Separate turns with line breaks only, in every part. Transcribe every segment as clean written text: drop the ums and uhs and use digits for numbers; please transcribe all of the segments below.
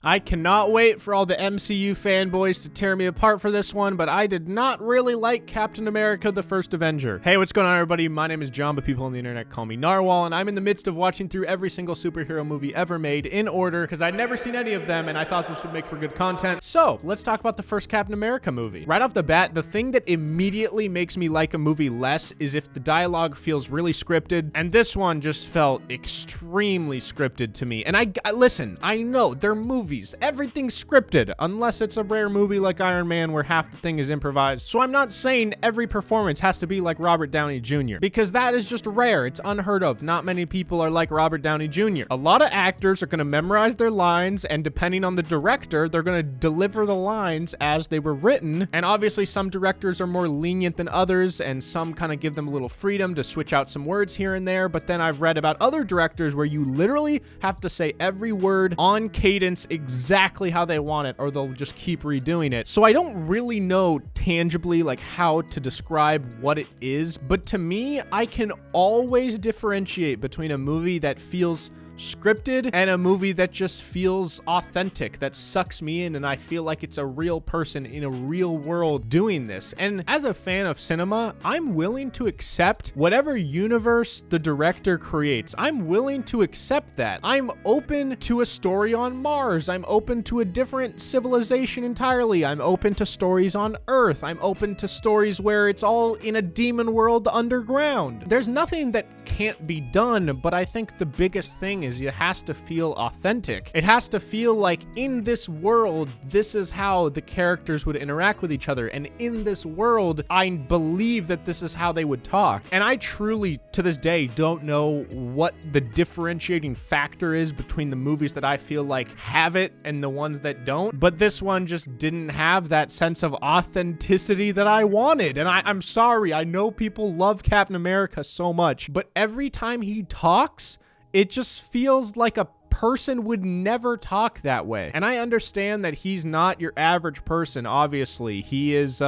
I cannot wait for all the MCU fanboys to tear me apart for this one, but I did not really like Captain America: The First Avenger. Hey, what's going on, everybody? My name is John, but people on the internet call me Narwhal, and I'm in the midst of watching through every single superhero movie ever made in order, because I'd never seen any of them, and I thought this would make for good content. So, let's talk about the first Captain America movie. Right off the bat, the thing that immediately makes me like a movie less is if the dialogue feels really scripted, and this one just felt extremely scripted to me. And listen, I know, they're movies. Everything's scripted, unless it's a rare movie like Iron Man where half the thing is improvised. So I'm not saying every performance has to be like Robert Downey Jr., because that is just rare. It's unheard of. Not many people are like Robert Downey Jr. A lot of actors are going to memorize their lines, and depending on the director, they're going to deliver the lines as they were written. And obviously some directors are more lenient than others, and some kind of give them a little freedom to switch out some words here and there. But then I've read about other directors where you literally have to say every word on cadence exactly how they want it, or they'll just keep redoing it. So I don't really know tangibly like how to describe what it is, but to me, I can always differentiate between a movie that feels scripted and a movie that just feels authentic, that sucks me in, and I feel like it's a real person in a real world doing this. And as a fan of cinema, I'm willing to accept whatever universe the director creates. I'm willing to accept that. I'm open to a story on Mars. I'm open to a different civilization entirely. I'm open to stories on Earth. I'm open to stories where it's all in a demon world underground. There's nothing that can't be done, but I think the biggest thing is it has to feel authentic. It has to feel like in this world, this is how the characters would interact with each other. And in this world, I believe that this is how they would talk. And I truly, to this day, don't know what the differentiating factor is between the movies that I feel like have it and the ones that don't. But this one just didn't have that sense of authenticity that I wanted. And I'm sorry, I know people love Captain America so much, but every time he talks, it just feels like a person would never talk that way. And I understand that he's not your average person, obviously. He is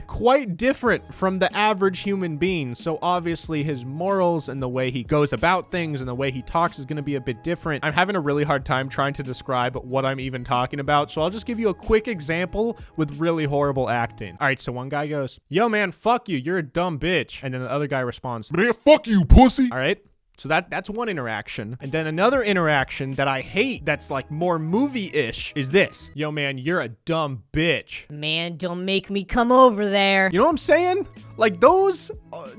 quite different from the average human being. So obviously his morals and the way he goes about things and the way he talks is going to be a bit different. I'm having a really hard time trying to describe what I'm even talking about. So I'll just give you a quick example with really horrible acting. All right, so one guy goes, "Yo man, fuck you. You're a dumb bitch." And then the other guy responds,
"Man, fuck you, pussy."
All right. So that's one interaction. And then another interaction that I hate that's like more movie-ish is this. "Yo, man, you're a dumb bitch."
Man, don't make me come over there.
You know what I'm saying? Like those,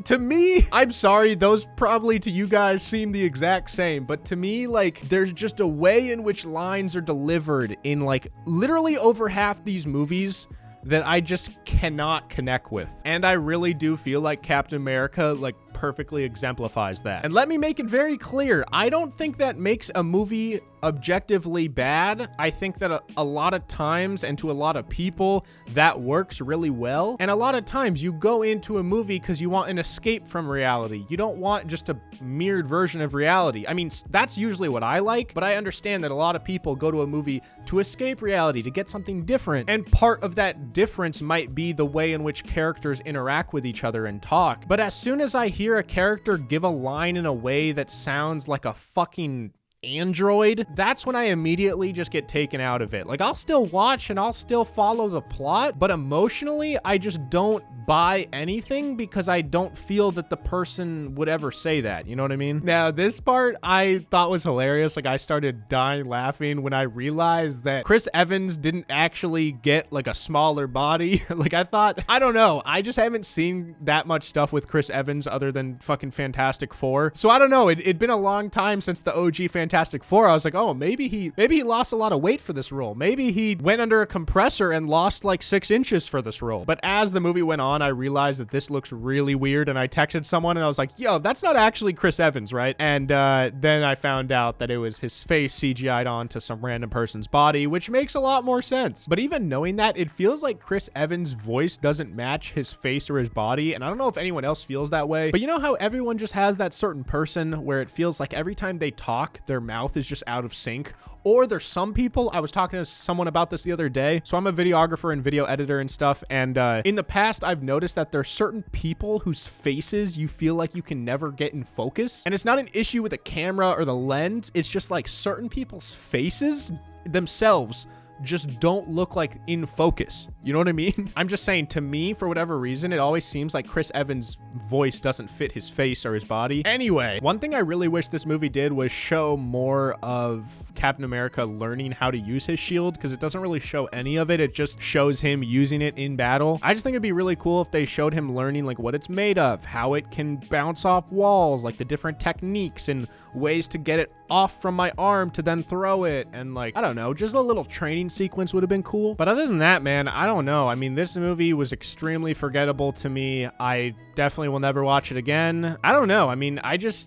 to me, I'm sorry, those probably to you guys seem the exact same. But to me, like, there's just a way in which lines are delivered in like literally over half these movies that I just cannot connect with. And I really do feel like Captain America, like, perfectly exemplifies that. And let me make it very clear, I don't think that makes a movie objectively bad. I think that a lot of times and to a lot of people that works really well. And a lot of times you go into a movie because you want an escape from reality. You don't want just a mirrored version of reality. I mean, that's usually what I like, but I understand that a lot of people go to a movie to escape reality, to get something different. And part of that difference might be the way in which characters interact with each other and talk. But as soon as I hear a character give a line in a way that sounds like a fucking android, that's when I immediately just get taken out of it. Like, I'll still watch and I'll still follow the plot, but emotionally, I just don't buy anything because I don't feel that the person would ever say that. You know what I mean? Now, this part I thought was hilarious. Like, I started dying laughing when I realized that Chris Evans didn't actually get like a smaller body. Like, I thought, I don't know. I just haven't seen that much stuff with Chris Evans other than fucking Fantastic Four. So I don't know. It'd been a long time since the OG Fantastic Four. I was like, oh, maybe he lost a lot of weight for this role. Maybe he went under a compressor and lost like 6 inches for this role. But as the movie went on, I realized that this looks really weird, and I texted someone and I was like, yo, that's not actually Chris Evans, right? And then I found out that it was his face CGI'd onto some random person's body, which makes a lot more sense. But even knowing that, it feels like Chris Evans' voice doesn't match his face or his body, and I don't know if anyone else feels that way, but you know how everyone just has that certain person where it feels like every time they talk, their mouth is just out of sync? Or there's some people, I was talking to someone about this the other day. So I'm a videographer and video editor and stuff. And in the past, I've noticed that there's certain people whose faces you feel like you can never get in focus. And it's not an issue with the camera or the lens. It's just like certain people's faces themselves just don't look like in focus. You know what I mean? I'm just saying, to me, for whatever reason, it always seems like Chris Evans' voice doesn't fit his face or his body. Anyway, one thing I really wish this movie did was show more of Captain America learning how to use his shield, because it doesn't really show any of it. It just shows him using it in battle. I just think it'd be really cool if they showed him learning like what it's made of, how it can bounce off walls, like the different techniques and ways to get it off from my arm to then throw it, and like, I don't know, just a little training sequence would have been cool. But other than that, man, I don't know. I mean, this movie was extremely forgettable to me. I definitely will never watch it again. I don't know. I mean,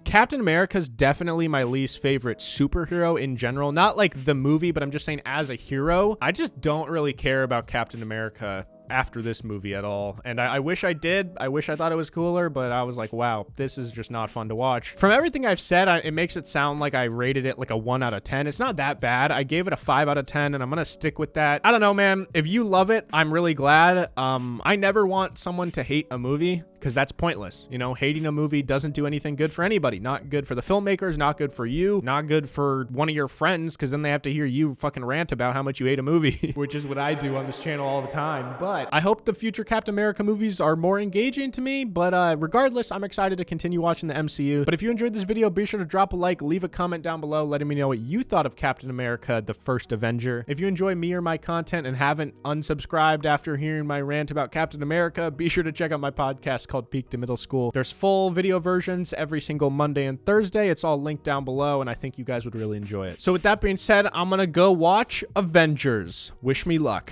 Captain America's definitely my least favorite superhero in general. Not like the movie, but I'm just saying as a hero, I just don't really care about Captain America after this movie at all. And I wish I did. I wish I thought it was cooler, but I was like, wow, this is just not fun to watch. From everything I've said, it makes it sound like I rated it like a 1 out of 10. It's not that bad. I gave it a 5 out of 10, and I'm gonna stick with that. I don't know, man. If you love it, I'm really glad. I never want someone to hate a movie, because that's pointless. You know, hating a movie doesn't do anything good for anybody. Not good for the filmmakers, not good for you, not good for one of your friends, because then they have to hear you fucking rant about how much you hate a movie, which is what I do on this channel all the time. But I hope the future Captain America movies are more engaging to me. But regardless, I'm excited to continue watching the MCU. But if you enjoyed this video, be sure to drop a like, leave a comment down below letting me know what you thought of Captain America, the First Avenger. If you enjoy me or my content and haven't unsubscribed after hearing my rant about Captain America, be sure to check out my podcast called Peak to Middle School. There's full video versions every single Monday and Thursday. It's all linked down below, and I think you guys would really enjoy it. So with that being said, I'm gonna go watch Avengers. Wish me luck.